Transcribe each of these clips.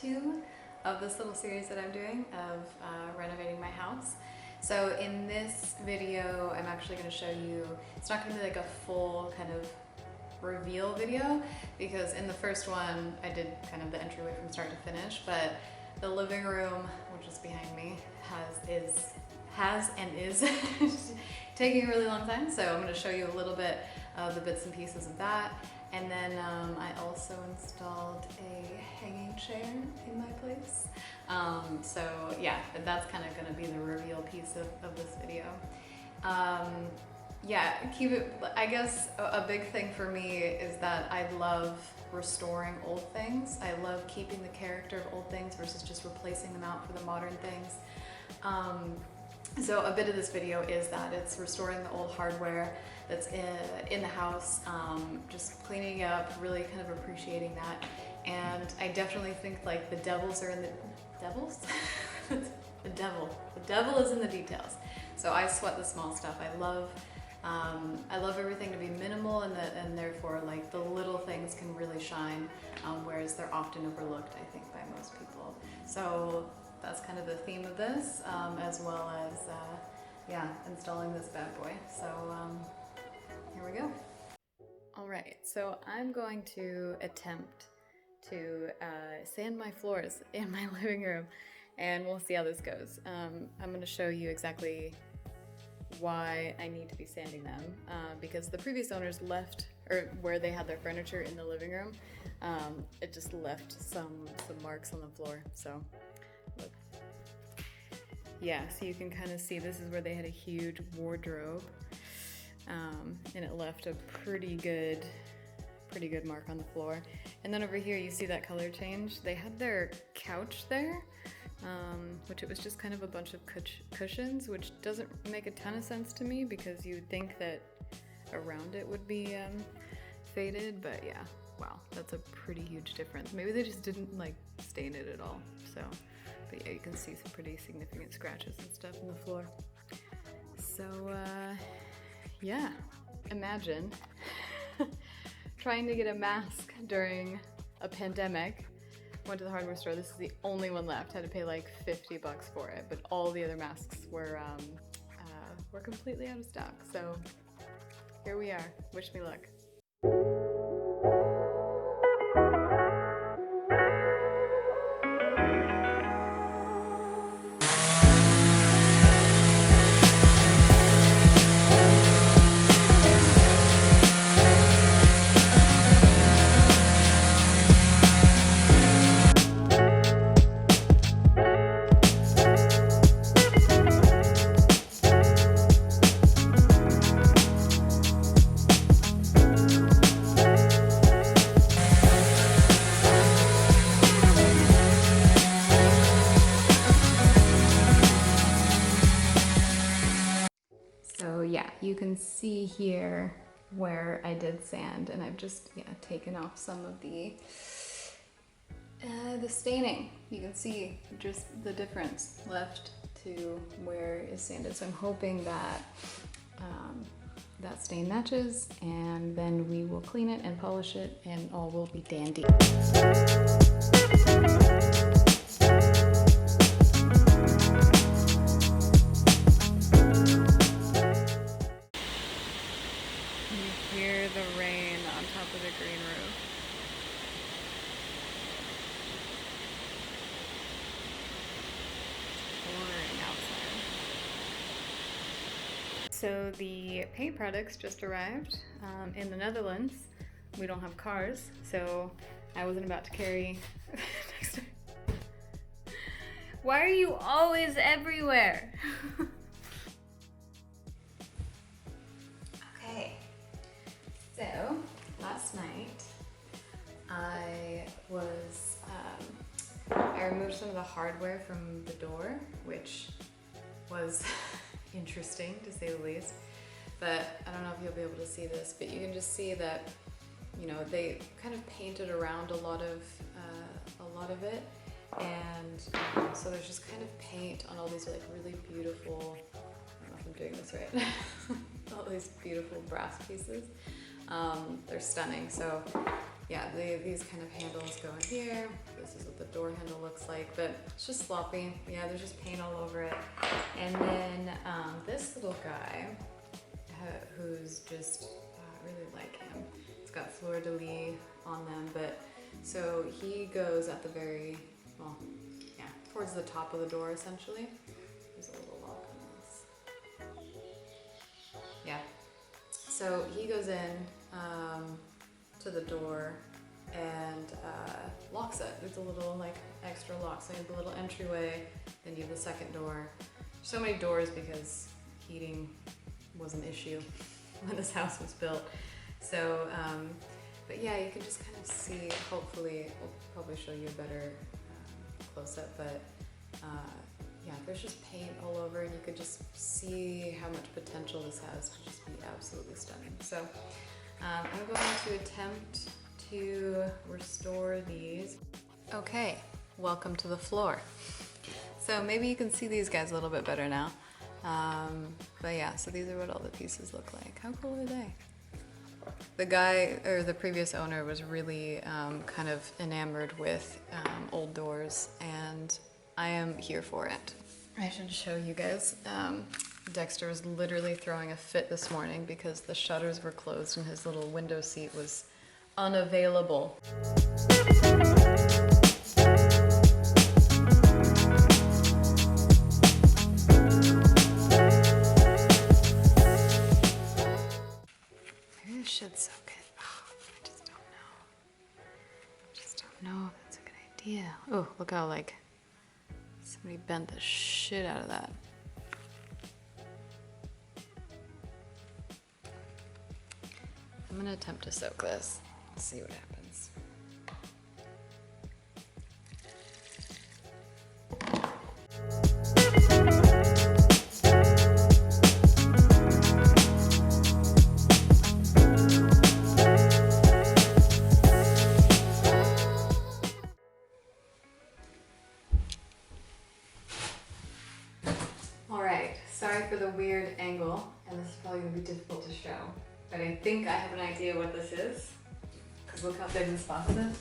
2 of this little series that I'm doing of renovating my house. So in this video, I'm actually going to show you, it's not going to be like a full kind of reveal video, because in the first one I did kind of the entryway from start to finish, but the living room, which is behind me, has and is taking a really long time. So I'm going to show you a little bit of the bits and pieces of that. And then I also installed a hanging chair in my place. So yeah, that's kind of going to be the reveal piece of this video. Yeah, keep it, I guess a big thing for me is that I love restoring old things. I love keeping the character of old things versus just replacing them out for the modern things. So a bit of this video is that it's restoring the old hardware that's in the house, just cleaning it up, really kind of appreciating that. And I definitely think like the devils are in the devils? The devil is in the details. So I sweat the small stuff. I love everything to be minimal, and therefore like the little things can really shine, whereas they're often overlooked, I think, by most people. So that's kind of the theme of this, as well as yeah, installing this bad boy. So here we go. All right, so I'm going to attempt to sand my floors in my living room, and we'll see how this goes. I'm going to show you exactly why I need to be sanding them, because the previous owners left, or where they had their furniture in the living room, it just left some marks on the floor. So look. Yeah, so you can kind of see this is where they had a huge wardrobe, and it left a pretty good mark on the floor. And then over here you see that color change. They had their couch there, which it was just kind of a bunch of cushions, which doesn't make a ton of sense to me because you would think that around it would be faded, but yeah, wow, that's a pretty huge difference. Maybe they just didn't like stain it at all. So, but yeah, you can see some pretty significant scratches and stuff in the floor. So yeah, imagine trying to get a mask during a pandemic. Went to the hardware store. This is the only one left. Had to pay like $50 for it, but all the other masks were completely out of stock. So here we are. Wish me luck. So yeah, you can see here where I did sand, and I've just taken off some of the staining. You can see just the difference left to where is sanded. So I'm hoping that that stain matches, and then we will clean it and polish it, and all will be dandy. Hear the rain on top of the green roof. Pouring outside. So the paint products just arrived in the Netherlands. We don't have cars, so I wasn't about to carry next to... Why are you always everywhere? Okay. So, last night I removed some of the hardware from the door, which was interesting to say the least. But I don't know if you'll be able to see this, but you can just see that, you know, they kind of painted around a lot of it, and so there's just kind of paint on all these like really beautiful, I don't know if I'm doing this right, all these beautiful brass pieces. They're stunning. So yeah, these kind of handles go in here. This is what the door handle looks like, but it's just sloppy. Yeah, there's just paint all over it. And then this little guy, who's just, I really like him. It's got fleur-de-lis on them, but so he goes at the very, well, yeah, towards the top of the door essentially. There's a little lock on this. Yeah, so he goes in to the door and locks it. There's a little like extra lock, so you have the little entryway, then you have the second door. So many doors because heating was an issue when this house was built. So, but yeah, you can just kind of see, hopefully, we'll probably show you a better close-up, but yeah, there's just paint all over and you could just see how much potential this has to just be absolutely stunning. So I'm going to attempt to restore these. Okay, welcome to the floor. So maybe you can see these guys a little bit better now. But yeah, so these are what all the pieces look like. How cool are they? The guy, or the previous owner, was really kind of enamored with old doors, and I am here for it. I should show you guys. Dexter was literally throwing a fit this morning because the shutters were closed and his little window seat was unavailable. Maybe this should soak it. Oh, I just don't know. I just don't know if that's a good idea. Oh, look how like somebody bent the shit out of that. I'm gonna attempt to soak this. Let's see what happens. All right, sorry for the weird angle, and this is probably gonna be difficult to show. But I think I have an idea what this is. Because look how big this box is.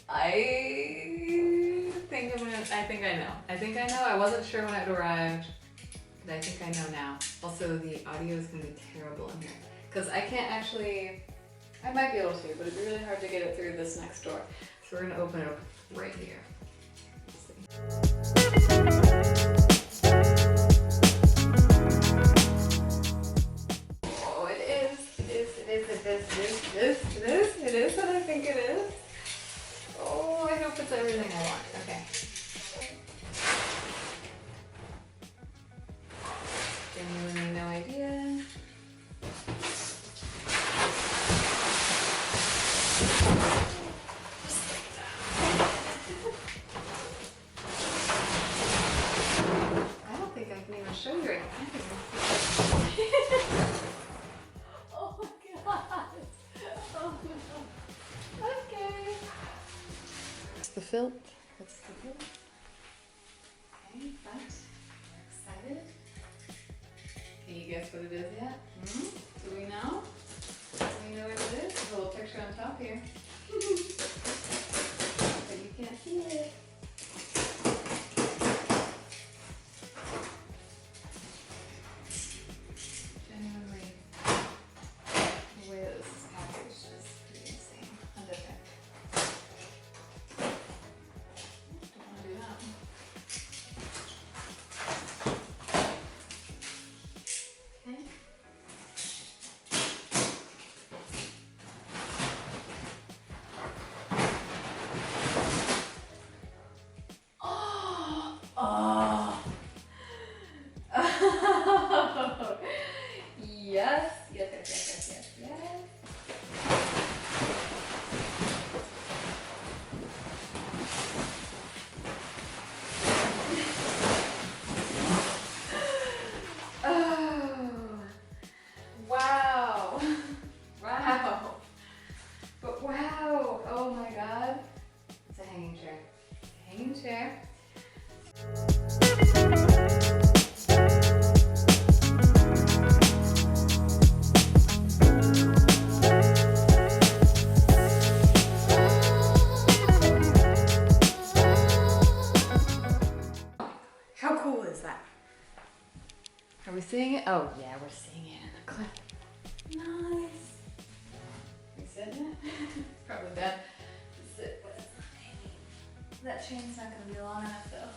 I think I know. I think I know. I wasn't sure when it arrived, but I think I know now. Also, the audio is going to be terrible in here. Because I can't actually, I might be able to, but it'd be really hard to get it through this next door. So we're going to open it up right here. Let's see. It is what I think it is. Oh, I hope it's everything I want. Okay. Genuinely no idea. I don't think I can even show you right now. Oh my god. Oh no. Okay. That's the filth. That's the filth. Okay, but we're excited. Can you guess what it is yet? Do we know? Do we know what it is? There's a little picture on top here. But you can't see it. Genuinely. The way that this is packaged is pretty insane. Okay. Don't want to do that. Okay. is that? Are we seeing it? Oh yeah, we're seeing it in the clip. Nice. Are we sitting it? Probably bad to sit, but it's not hanging. That chain's not gonna be long enough though.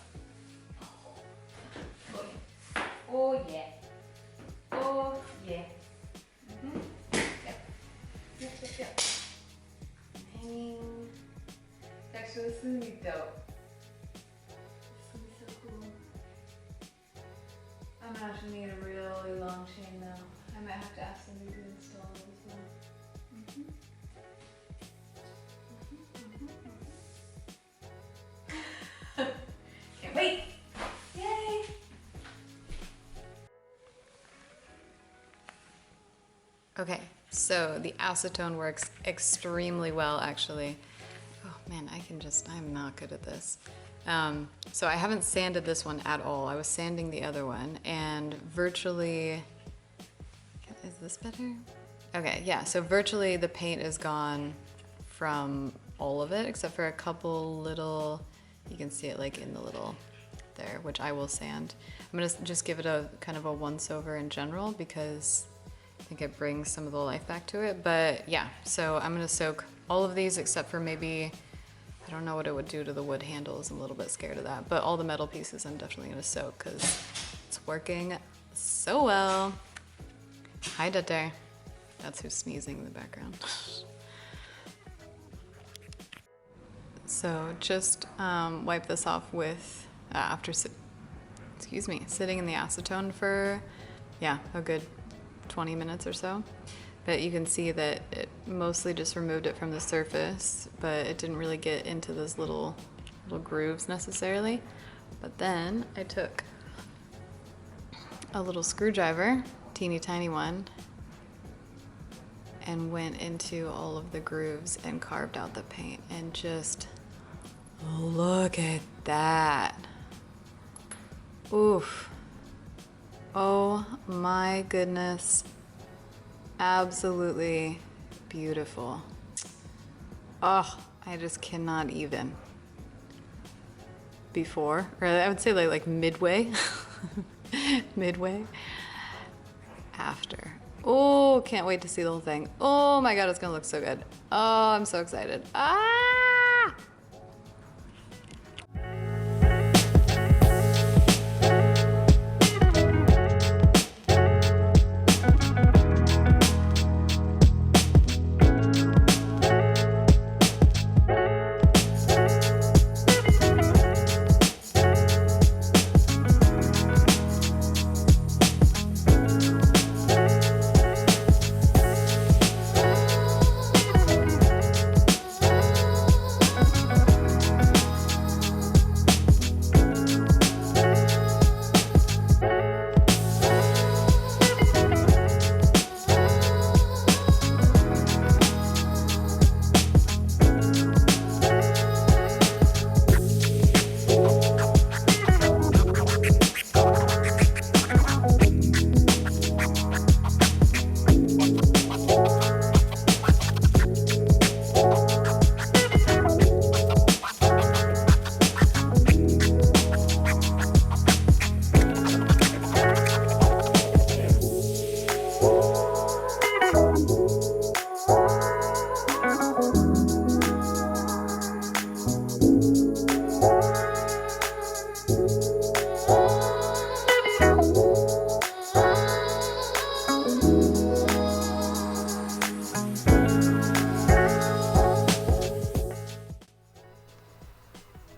Oh yeah. Oh yeah. Oh yeah. Yep. I'm hanging. Actually, this is gonna be dope. This is gonna be so cool. I'm gonna have to need a really long chain though. I might have to ask somebody to install it as well. Can't wait! Yay! Okay, so the acetone works extremely well actually. Oh man, I'm not good at this. So I haven't sanded this one at all. I was sanding the other one and virtually, is this better? Okay, yeah, so virtually the paint is gone from all of it except for a couple little, you can see it like in the little there, which I will sand. I'm gonna just give it a kind of a once over in general because I think it brings some of the life back to it. But yeah, so I'm gonna soak all of these except for maybe, I don't know what it would do to the wood handles. I'm a little bit scared of that, but all the metal pieces I'm definitely gonna soak because it's working so well. Hi, Dete. That's who's sneezing in the background. So just wipe this off with, after sitting in the acetone for, yeah, a good 20 minutes or so. But you can see that it mostly just removed it from the surface, but it didn't really get into those little grooves necessarily. But then I took a little screwdriver, teeny tiny one, and went into all of the grooves and carved out the paint, and just look at that. Oof. Oh my goodness. Absolutely beautiful. Oh, I just cannot even. Before, or I would say like midway, midway, after. Oh, can't wait to see the whole thing. Oh my God, it's gonna look so good. Oh, I'm so excited. Ah!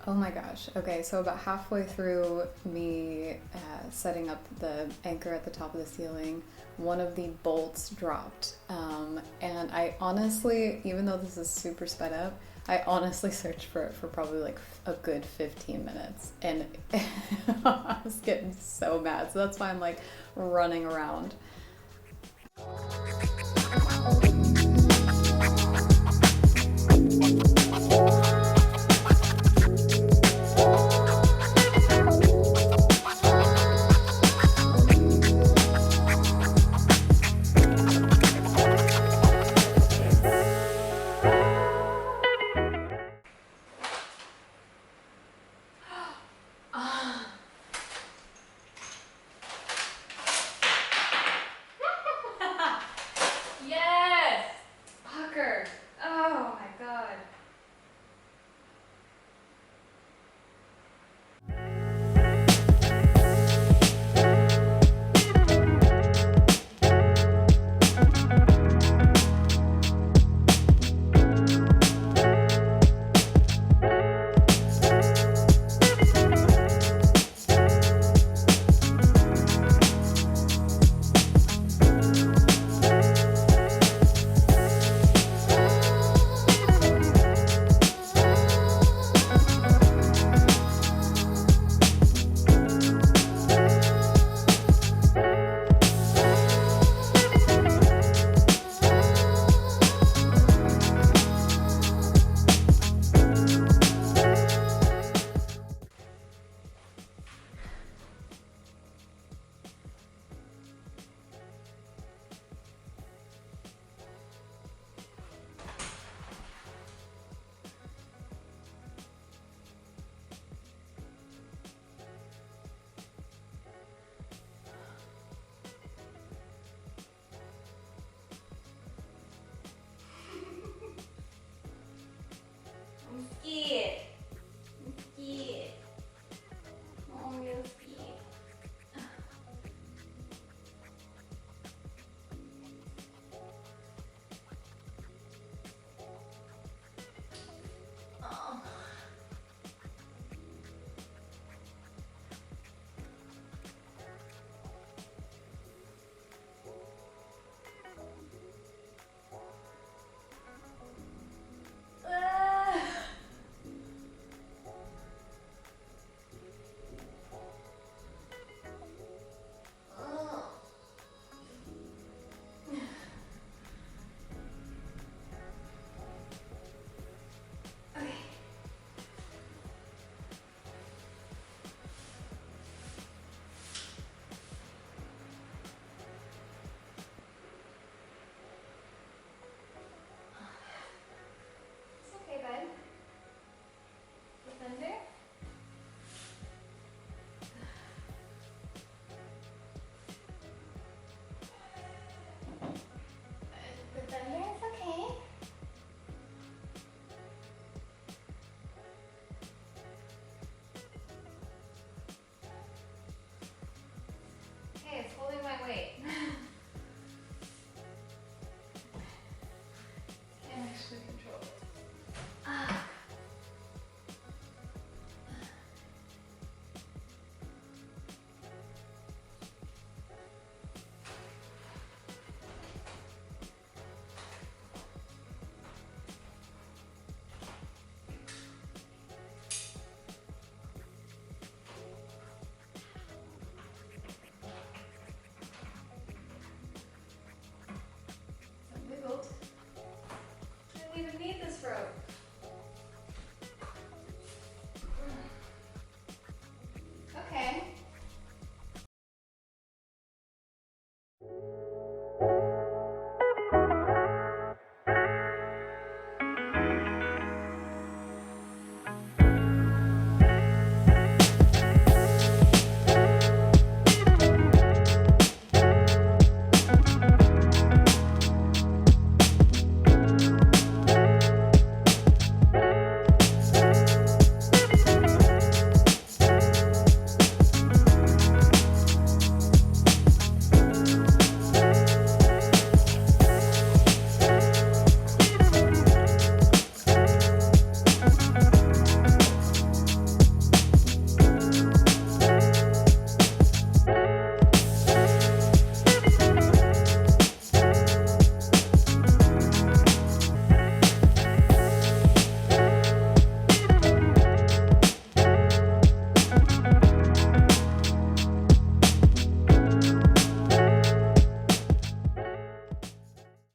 Oh my gosh. Okay, so about halfway through me setting up the anchor at the top of the ceiling, one of the bolts dropped. And I honestly, even though this is super sped up, I honestly searched for it for probably like a good 15 minutes. And I was getting so mad. So that's why I'm like running around.